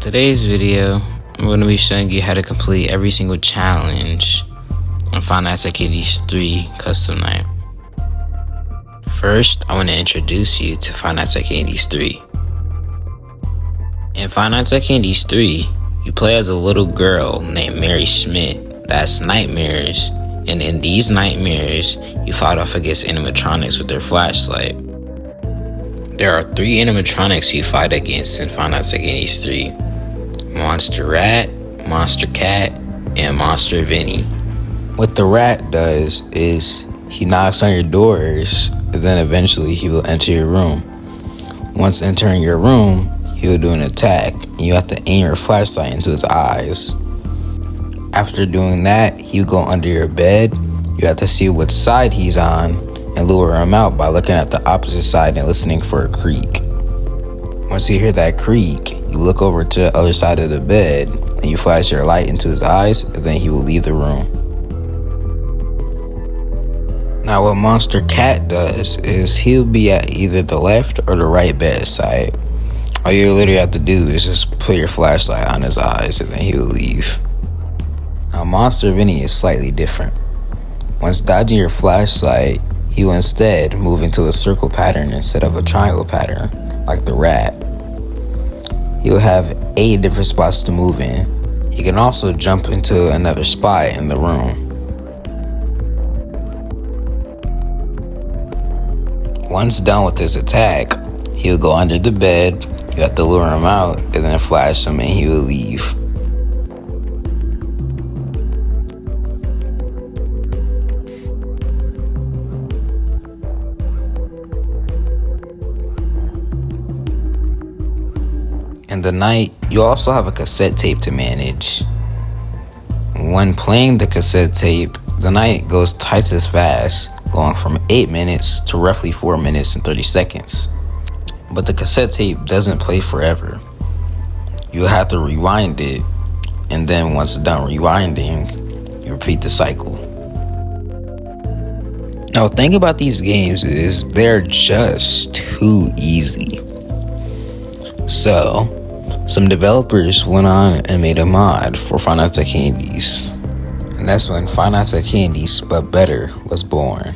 In today's video, I'm going to be showing you how to complete every single challenge on FNaC Arcades 3 Custom Night. First, I want to introduce you to FNaC Arcades 3. In FNaC Arcades 3, you play as a little girl named Mary Schmidt that has nightmares, and in these nightmares, you fight off against animatronics with their flashlight. There are 3 animatronics you fight against in FNaC Arcades 3. Monster Rat, Monster Cat, and Monster Vinny. What the rat does is he knocks on your doors, and then eventually he will enter your room. Once entering your room, he will do an attack, and you have to aim your flashlight into his eyes. After doing that, he will go under your bed. You have to see what side he's on and lure him out by looking at the opposite side and listening for a creak. Once you hear that creak, you look over to the other side of the bed and you flash your light into his eyes, and then he will leave the room. Now what Monster Cat does is he'll be at either the left or the right bedside. All you literally have to do is just put your flashlight on his eyes and then he will leave. Now Monster Vinny is slightly different. Once dodging your flashlight, he will instead move into a circle pattern instead of a triangle pattern, like the rat. He'll have 8 different spots to move in. He can also jump into another spot in the room. Once done with his attack, he'll go under the bed. You have to lure him out and then flash him and he will leave. In the night, you also have a cassette tape to manage. When playing the cassette tape, the night goes twice as fast, going from 8 minutes to roughly 4 minutes and 30 seconds. But the cassette tape doesn't play forever. You have to rewind it, and then once done rewinding, you repeat the cycle. Now the thing about these games is they're just too easy. So, some developers went on and made a mod for FNaC Arcades. And that's when FNaC Arcades But Better was born.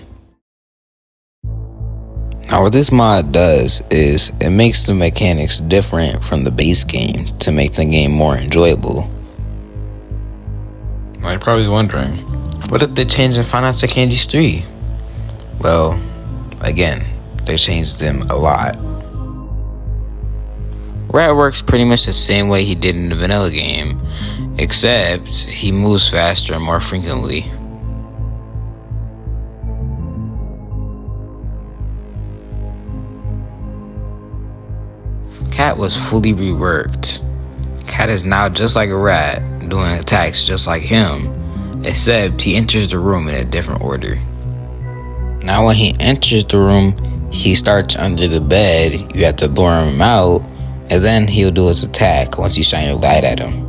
Now what this mod does is it makes the mechanics different from the base game to make the game more enjoyable. Now you're probably wondering, what did they change in FNaC Arcades 3? Well, again, they changed them a lot. Rat works pretty much the same way he did in the vanilla game, except he moves faster and more frequently. Cat was fully reworked. Cat is now just like a rat, doing attacks just like him, except he enters the room in a different order. Now when he enters the room, he starts under the bed. You have to lure him out, and then he'll do his attack once you shine your light at him.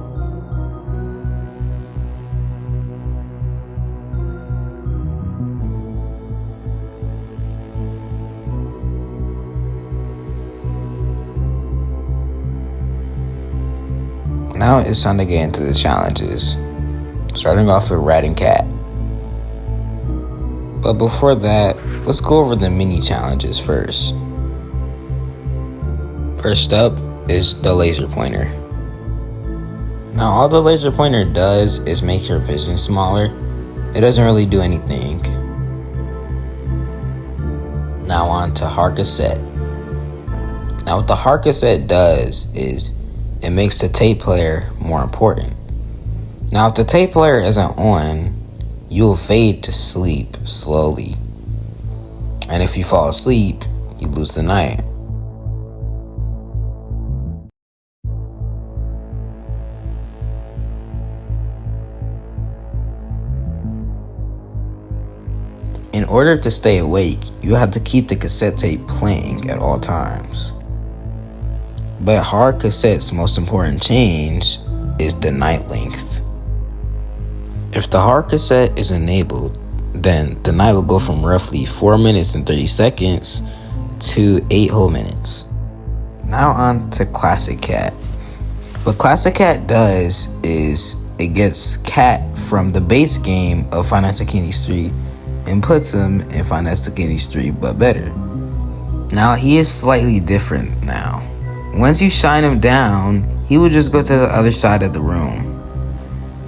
Now it's time to get into the challenges, starting off with Rat and Cat. But before that, let's go over the mini challenges first. First up is the laser pointer. Now all the laser pointer does is make your vision smaller. It doesn't really do anything. Now on to hard cassette. Now what the hard cassette does is it makes the tape player more important. Now if the tape player isn't on, you will fade to sleep slowly. And if you fall asleep, you lose the night. In order to stay awake, you have to keep the cassette tape playing at all times. But hard cassette's most important change is the night length. If the hard cassette is enabled, then the night will go from roughly 4 minutes and 30 seconds to 8 whole minutes. Now on to Classic Cat. What Classic Cat does is it gets Cat from the base game of Five Nights at Candy's 3 and puts him in Five Nights at Candy's 3, but better. Now, he is slightly different now. Once you shine him down, he will just go to the other side of the room.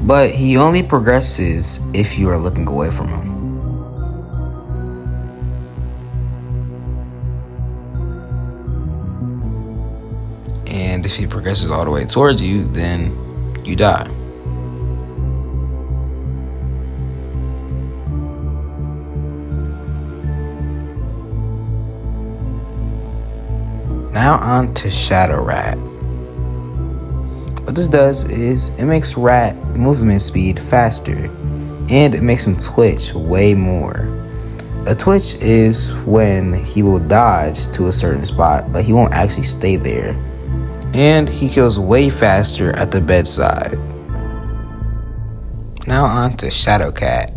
But he only progresses if you are looking away from him. And if he progresses all the way towards you, then you die. Now on to Shadow Rat. What this does is it makes Rat movement speed faster, and it makes him twitch way more. A twitch is when he will dodge to a certain spot, but he won't actually stay there. And he kills way faster at the bedside. Now on to Shadow Cat.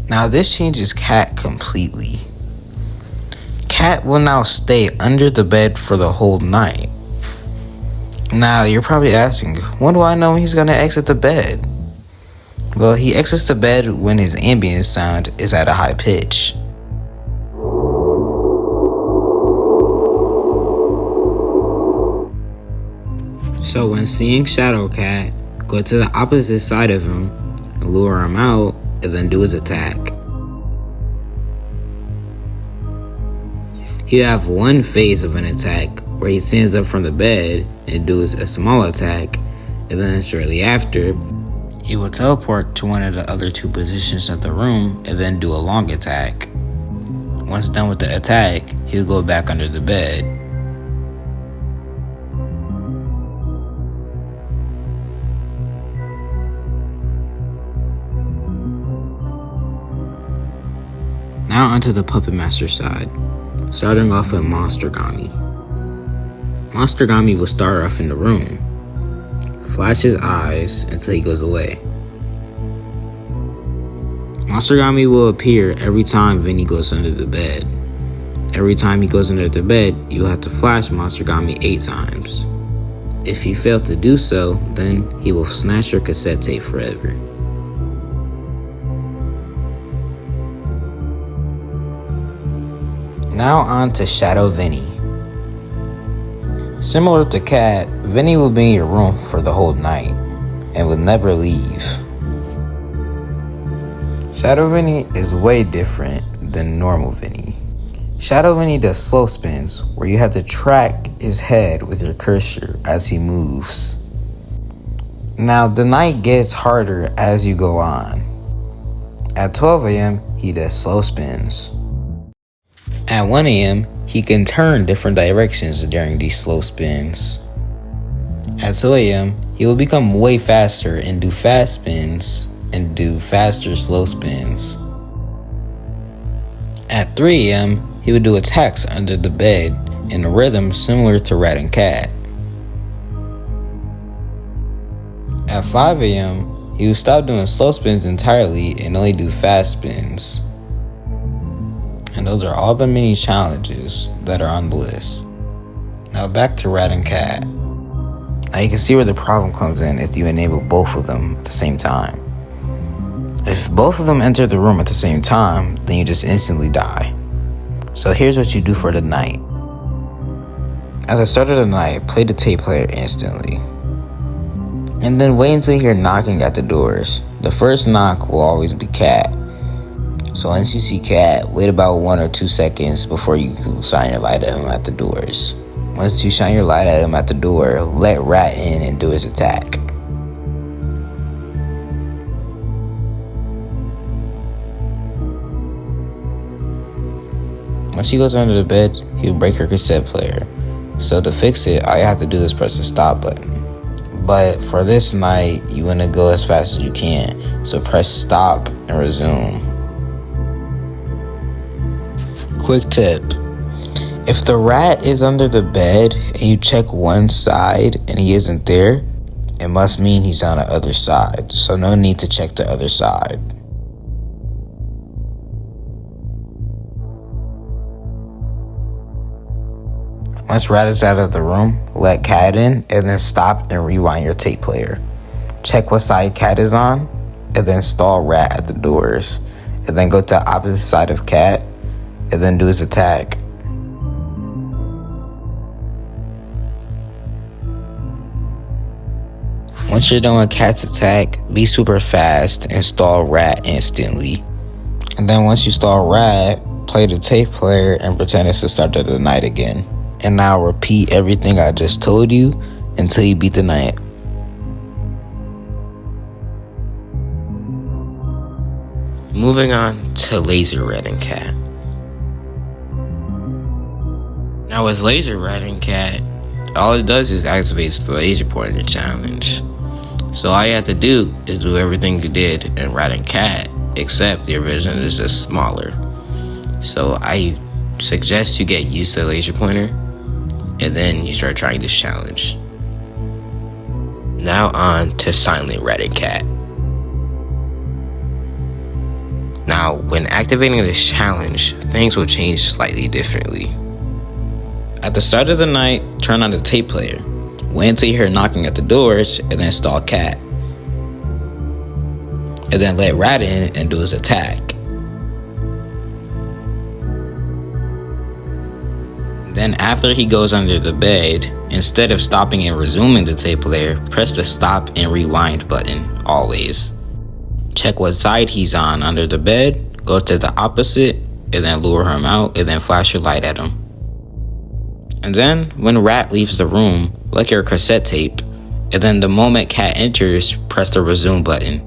Now this changes Cat completely. Cat will now stay under the bed for the whole night. Now you're probably asking, when do I know he's gonna exit the bed? Well, he exits the bed when his ambient sound is at a high pitch. So when seeing Shadow Cat, go to the opposite side of him, lure him out, and then do his attack. He'll have one phase of an attack where he stands up from the bed and does a small attack, and then shortly after, he will teleport to one of the other two positions of the room and then do a long attack. Once done with the attack, he'll go back under the bed. Now onto the Puppet Master side, starting off with Origami. Origami will start off in the room, flash his eyes until he goes away. Origami will appear every time Vinny goes under the bed. Every time he goes under the bed, you have to flash Origami 8 times. If you fail to do so, then he will snatch your cassette tape forever. Now on to Shadow Vinny. Similar to Cat, Vinny will be in your room for the whole night and will never leave. Shadow Vinny is way different than normal Vinny. Shadow Vinny does slow spins where you have to track his head with your cursor as he moves. Now the night gets harder as you go on. At 12 a.m. he does slow spins. At 1 a.m., he can turn different directions during these slow spins. At 2 a.m., he will become way faster and do fast spins and do faster slow spins. At 3 a.m., he will do attacks under the bed in a rhythm similar to Rat and Cat. At 5 a.m., he will stop doing slow spins entirely and only do fast spins. And those are all the mini challenges that are on the list. Now back to Rat and Cat. Now you can see where the problem comes in if you enable both of them at the same time. If both of them enter the room at the same time, then you just instantly die. So here's what you do for the night. At the start of the night, play the tape player instantly. And then wait until you hear knocking at the doors. The first knock will always be Cat. So once you see Cat, wait about 1 or 2 seconds before you shine your light at him at the doors. Once you shine your light at him at the door, let Rat in and do his attack. Once he goes under the bed, he'll break your cassette player. So to fix it, all you have to do is press the stop button. But for this night, you want to go as fast as you can. So press stop and resume. Quick tip. If the rat is under the bed and you check one side and he isn't there, it must mean he's on the other side. So no need to check the other side. Once rat is out of the room, let cat in and then stop and rewind your tape player. Check what side cat is on and then stall rat at the doors. And then go to the opposite side of cat and then do his attack. Once you're done with cat's attack, be super fast and stall rat instantly. And then once you stall rat, play the tape player and pretend it's the start of the night again. And now repeat everything I just told you until you beat the night. Moving on to laser rat and cat. Now with laser rat and cat, all it does is activates the laser pointer challenge. So all you have to do is do everything you did in rat and cat, except the version is just smaller. So I suggest you get used to the laser pointer and then you start trying this challenge. Now on to silent rat and cat. Now, when activating this challenge, things will change slightly differently. At the start of the night, turn on the tape player. Wait until you hear knocking at the doors, and then stall cat. And then let rat in and do his attack. Then after he goes under the bed, instead of stopping and resuming the tape player, press the stop and rewind button, always. Check what side he's on under the bed, go to the opposite, and then lure him out, and then flash your light at him. And then, when rat leaves the room, look your cassette tape, and then the moment cat enters, press the resume button.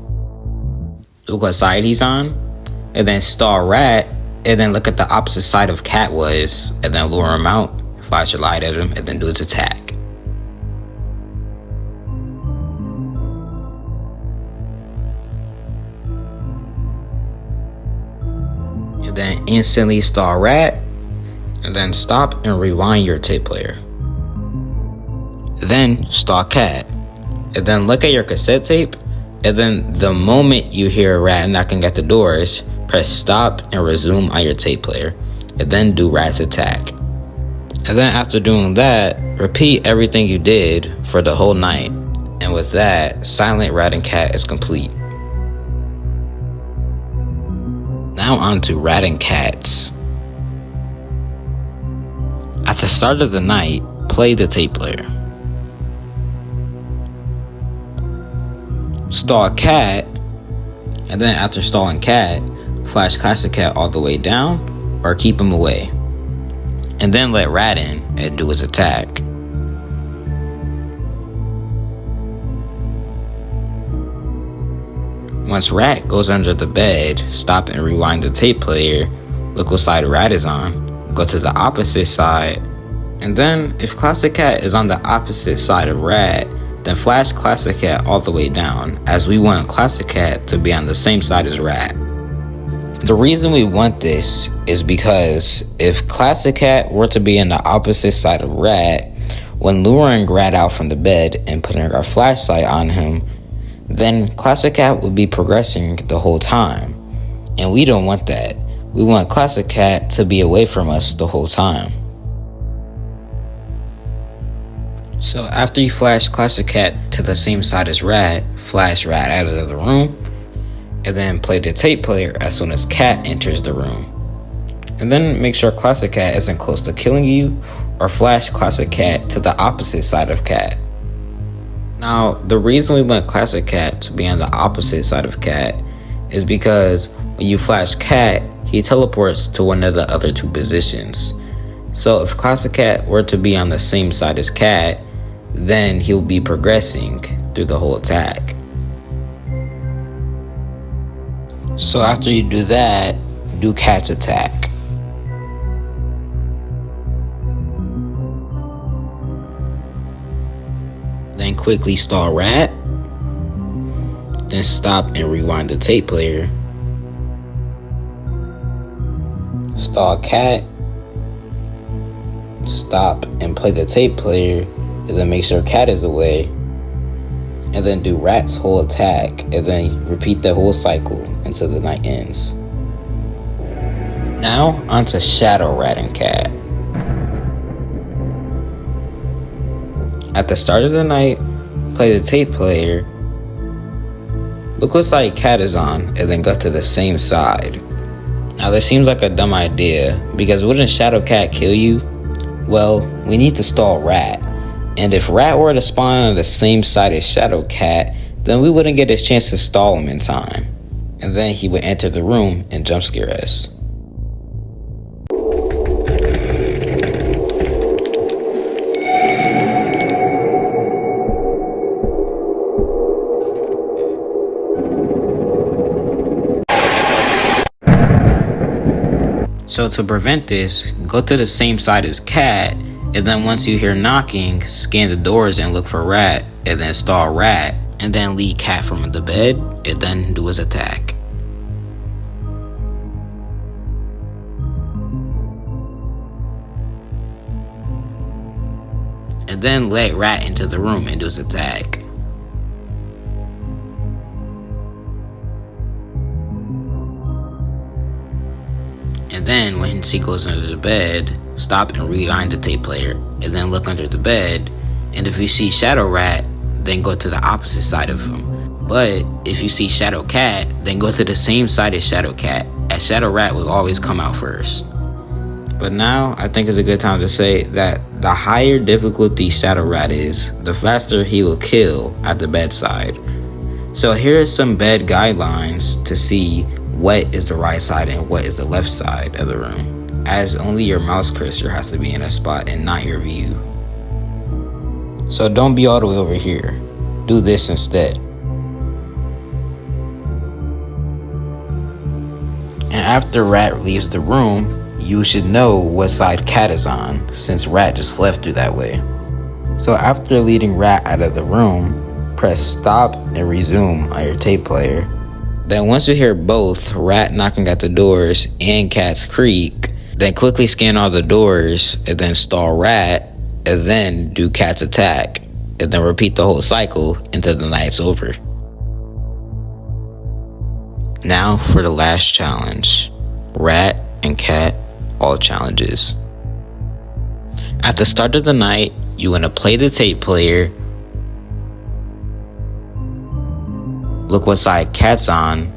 Look what side he's on, and then stall rat, and then look at the opposite side of cat was, and then lure him out, flash your light at him, and then do his attack. And then instantly stall rat, and then stop and rewind your tape player. Then stall cat, and then look at your cassette tape, and then the moment you hear a rat knocking at the doors, press stop and resume on your tape player, and then do rat's attack. And then after doing that, repeat everything you did for the whole night. And with that, silent rat and cat is complete. Now on to rat and cats. At the start of the night, play the tape player. Stall cat, and then after stalling cat, flash classic cat all the way down or keep him away. And then let rat in and do his attack. Once rat goes under the bed, stop and rewind the tape player, look what side rat is on, go to the opposite side, and then if classic cat is on the opposite side of rat, then flash classic cat all the way down, as we want classic cat to be on the same side as rat. The reason we want this is because if classic cat were to be on the opposite side of rat, when luring rat out from the bed and putting our flashlight on him, then classic cat would be progressing the whole time. And we don't want that. We want classic cat to be away from us the whole time. So after you flash classic cat to the same side as rat, flash rat out of the room, and then play the tape player as soon as cat enters the room. And then make sure classic cat isn't close to killing you, or flash classic cat to the opposite side of cat. Now, the reason we want classic cat to be on the opposite side of cat is because when you flash cat, he teleports to one of the other two positions. So if classic cat were to be on the same side as cat, then he'll be progressing through the whole attack. So after you do that, do cat's attack. Then quickly stall rat, then stop and rewind the tape player. Stall cat, stop and play the tape player, and then make sure cat is away, and then do rat's whole attack, and then repeat the whole cycle until the night ends. Now onto shadow rat and cat. At the start of the night, play the tape player. Look what side cat is on, and then go to the same side. Now this seems like a dumb idea, because wouldn't Shadow Cat kill you? Well, we need to stall Rat. And if Rat were to spawn on the same side as Shadow Cat, then we wouldn't get his chance to stall him in time. And then he would enter the room and jump scare us. So to prevent this, go to the same side as Cat, and then once you hear knocking, scan the doors and look for Rat, and then stall Rat, and then lead Cat from the bed, and then do his attack. And then let Rat into the room and do his attack. And then when he goes under the bed, stop and rewind the tape player, and then look under the bed, and if you see Shadow Rat, then go to the opposite side of him. But if you see Shadow Cat, then go to the same side as Shadow Cat, as Shadow Rat will always come out first. But now, I think it's a good time to say that the higher difficulty Shadow Rat is, the faster he will kill at the bedside. So here are some bed guidelines to see what is the right side and what is the left side of the room, as only your mouse cursor has to be in a spot and not your view. So don't be all the way over here. Do this instead. And after Rat leaves the room, you should know what side Cat is on, since Rat just left through that way. So after leading Rat out of the room, press stop and resume on your tape player. Then once you hear both Rat knocking at the doors and Cat's creak, then quickly scan all the doors and then stall Rat, and then do Cat's attack, and then repeat the whole cycle until the night's over. Now for the last challenge, Rat and Cat all challenges. At the start of the night, you want to play the tape player, look what side Cat's on,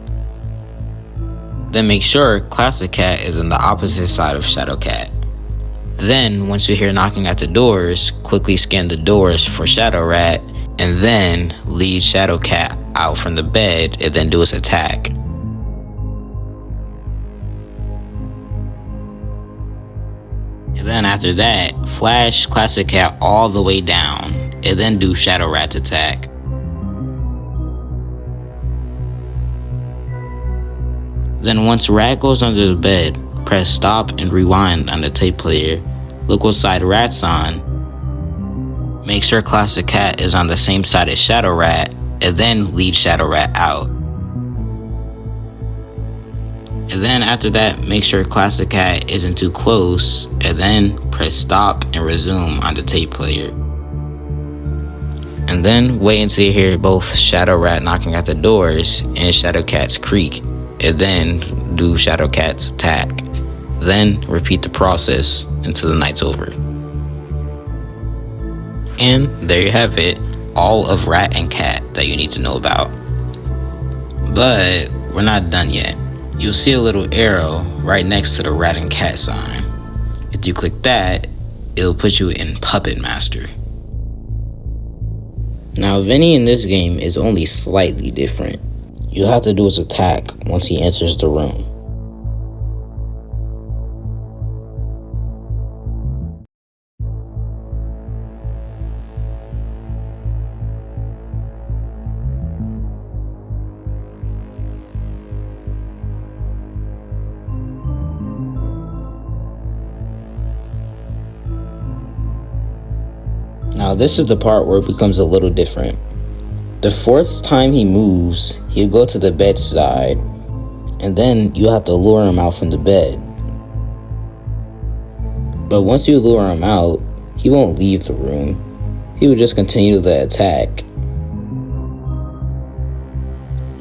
then make sure Classic Cat is on the opposite side of Shadow Cat. Then, once you hear knocking at the doors, quickly scan the doors for Shadow Rat, and then lead Shadow Cat out from the bed and then do his attack. And then after that, flash Classic Cat all the way down, and then do Shadow Rat's attack. Then once Rat goes under the bed, press stop and rewind on the tape player. Look what side Rat's on. Make sure Classic Cat is on the same side as Shadow Rat, and then lead Shadow Rat out. And then after that, make sure Classic Cat isn't too close, and then press stop and resume on the tape player. And then wait until you hear both Shadow Rat knocking at the doors and Shadow Cat's creak, and then do Shadow Cat's attack. Then repeat the process until the night's over. And there you have it, all of Rat and Cat that you need to know about. But we're not done yet. You'll see a little arrow right next to the Rat and Cat sign. If you click that, it'll put you in Puppet Master. Now Vinny in this game is only slightly different. You'll have to do his attack once he enters the room. Now this is the part where it becomes a little different. The fourth time he moves, he'll go to the bedside, and then you have to lure him out from the bed. But once you lure him out, he won't leave the room. He will just continue the attack.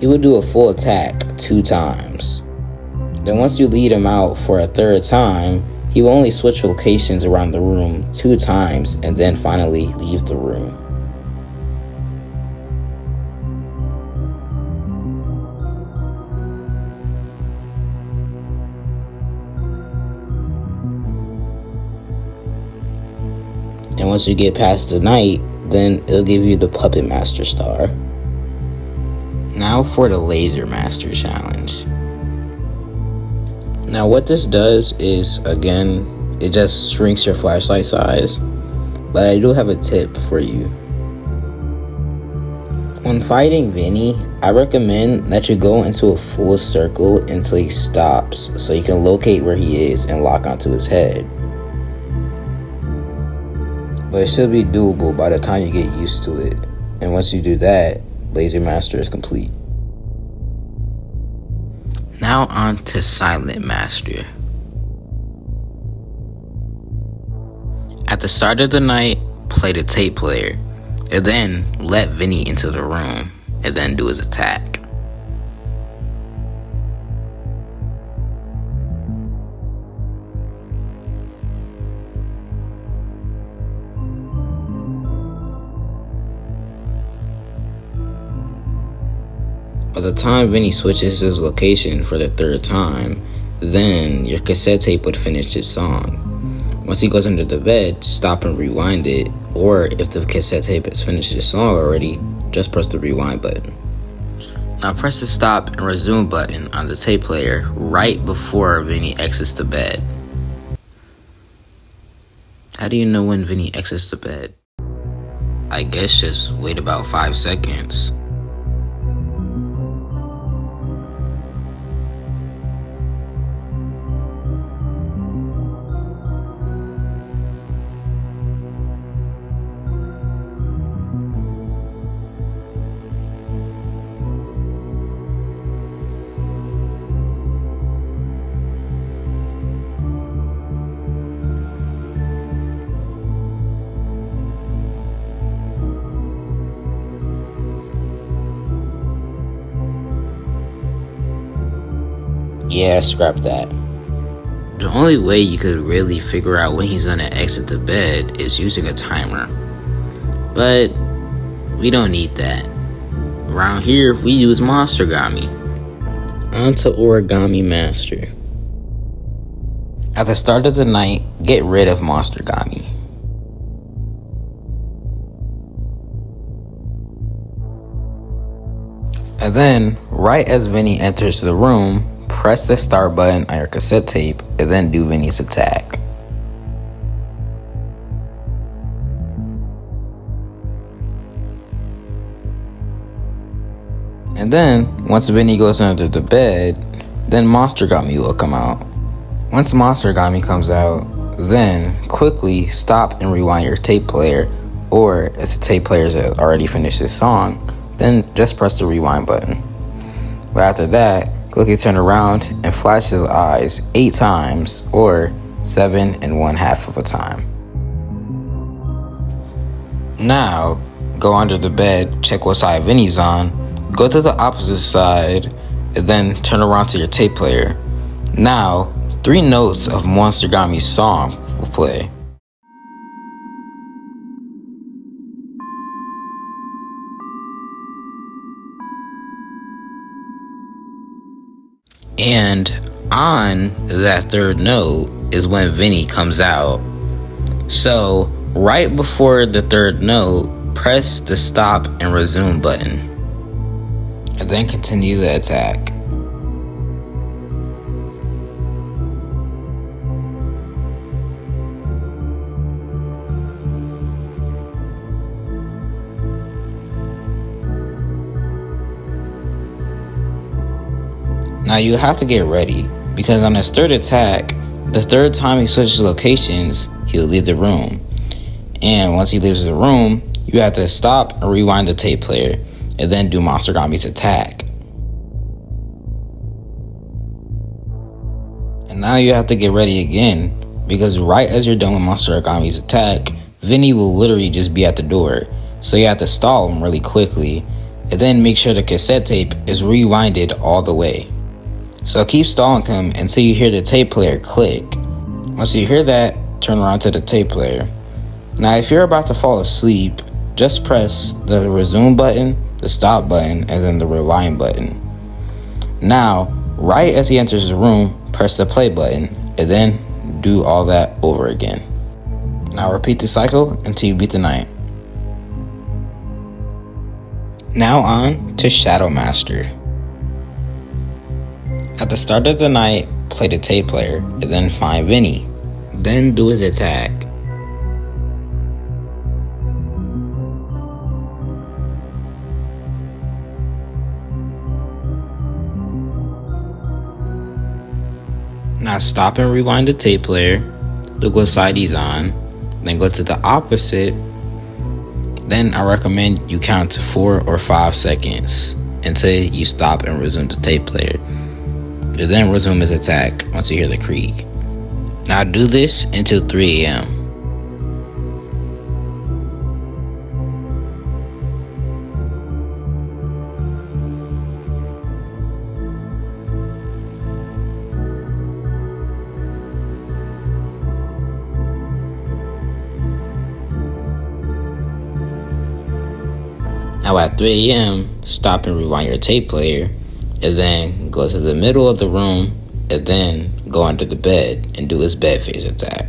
He will do a full attack 2 times. Then once you lead him out for a 3rd time, he will only switch locations around the room 2 times and then finally leave the room. And once you get past the night, then it'll give you the Puppet Master star. Now for the Laser Master challenge. Now what this does is, again, it just shrinks your flashlight size, but I do have a tip for you. When fighting Vinny, I recommend that you go into a full circle until he stops so you can locate where he is and lock onto his head. But it should be doable by the time you get used to it. And once you do that, Laser Master is complete. Now on to Silent Master. At the start of the night, play the tape player, and then let Vinny into the room, and then do his attack. By the time Vinny switches his location for the 3rd time, then your cassette tape would finish his song. Once he goes under the bed, stop and rewind it, or if the cassette tape has finished his song already, just press the rewind button. Now press the stop and resume button on the tape player right before Vinny exits the bed. How do you know when Vinny exits the bed? I guess just wait about 5 seconds. Yeah, scrap that. The only way you could really figure out when he's gonna exit the bed is using a timer. But we don't need that. Around here, we use Origami. On to Origami Master. At the start of the night, get rid of Origami. And then, right as Vinny enters the room, press the start button on your cassette tape and then do Vinny's attack. And then, once Vinny goes under the bed, then Origami will come out. Once Origami comes out, then quickly stop and rewind your tape player, or if the tape player has already finished his song, then just press the rewind button. But after that, quickly turn around and flash his eyes 8 times, or 7 1/2 of a time. Now, go under the bed, check what side Vinny's on, go to the opposite side, and then turn around to your tape player. Now, 3 notes of Origami's song will play. And on that 3rd note is when Vinny comes out. So, right before the 3rd note, press the stop and resume button. And then continue the attack. Now you have to get ready, because on his 3rd attack, the 3rd time he switches locations, he'll leave the room. And once he leaves the room, you have to stop and rewind the tape player, and then do Origami's attack. And now you have to get ready again, because right as you're done with Origami's attack, Vinny will literally just be at the door. So you have to stall him really quickly, and then make sure the cassette tape is rewinded all the way. So keep stalling him until you hear the tape player click. Once you hear that, turn around to the tape player. Now if you're about to fall asleep, just press the resume button, the stop button, and then the rewind button. Now, right as he enters the room, press the play button, and then do all that over again. Now repeat the cycle until you beat the night. Now on to Shadow Master. At the start of the night, play the tape player, and then find Vinny. Then do his attack. Now stop and rewind the tape player, look what side he's on, then go to the opposite. Then I recommend you count to 4 or 5 seconds until you stop and resume the tape player. And then resume his attack once you hear the creak. Now do this until 3 a.m. Now at 3 a.m., stop and rewind your tape player, and then go to the middle of the room, and then go under the bed and do his bed phase attack.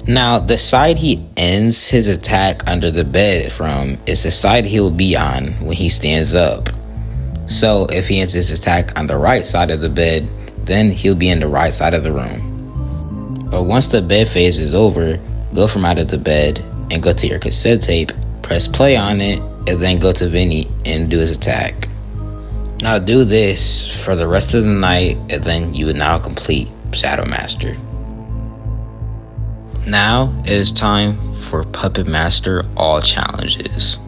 Now the side he ends his attack under the bed from is the side he'll be on when he stands up. So if he ends his attack on the right side of the bed, then he'll be in the right side of the room. But once the bed phase is over, go from out of the bed and go to your cassette tape, press play on it, and then go to Vinny and do his attack. Now do this for the rest of the night, and then you will now complete Shadow Master. Now it is time for Puppet Master all challenges.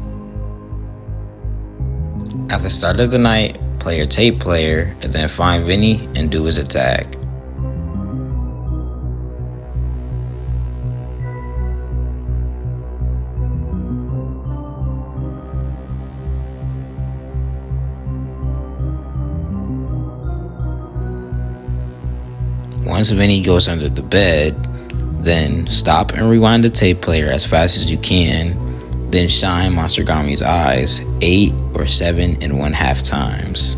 At the start of the night, play your tape player, and then find Vinny and do his attack. Once Vinny goes under the bed, then stop and rewind the tape player as fast as you can, then shine Origami's eyes 8 or 7 1/2 times.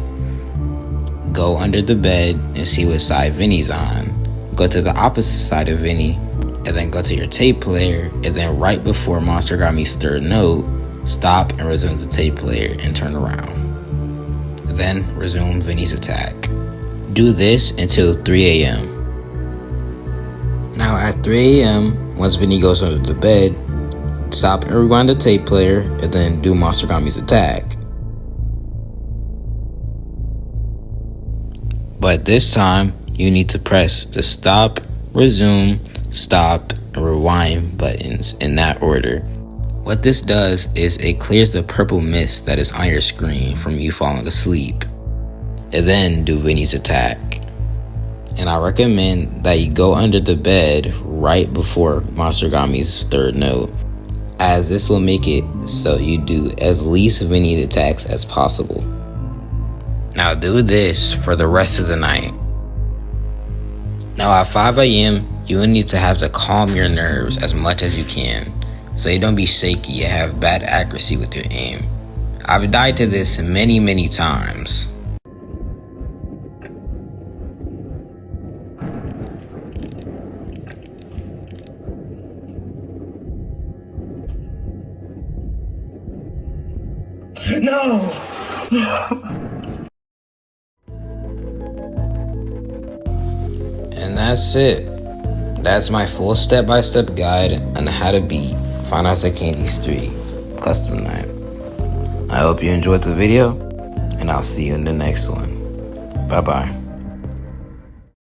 Go under the bed and see what side Vinny's on. Go to the opposite side of Vinny, and then go to your tape player, and then right before Origami's third note, stop and resume the tape player and turn around. Then resume Vinny's attack. Do this until 3 a.m. Now at 3 a.m., once Vinny goes under the bed, stop and rewind the tape player, and then do Origami's attack. But this time, you need to press the stop, resume, stop, and rewind buttons in that order. What this does is it clears the purple mist that is on your screen from you falling asleep. And then do Vinny's attack. And I recommend that you go under the bed right before Origami's third note, as this will make it so you do as least Vinny attacks as possible. Now do this for the rest of the night. Now at 5 a.m., you will need to have to calm your nerves as much as you can, so you don't be shaky and have bad accuracy with your aim. I've died to this many times. No! And that's it. That's my full step-by-step guide on how to beat Five Nights at Candy's 3 Custom Night. I hope you enjoyed the video, and I'll see you in the next one. Bye-bye.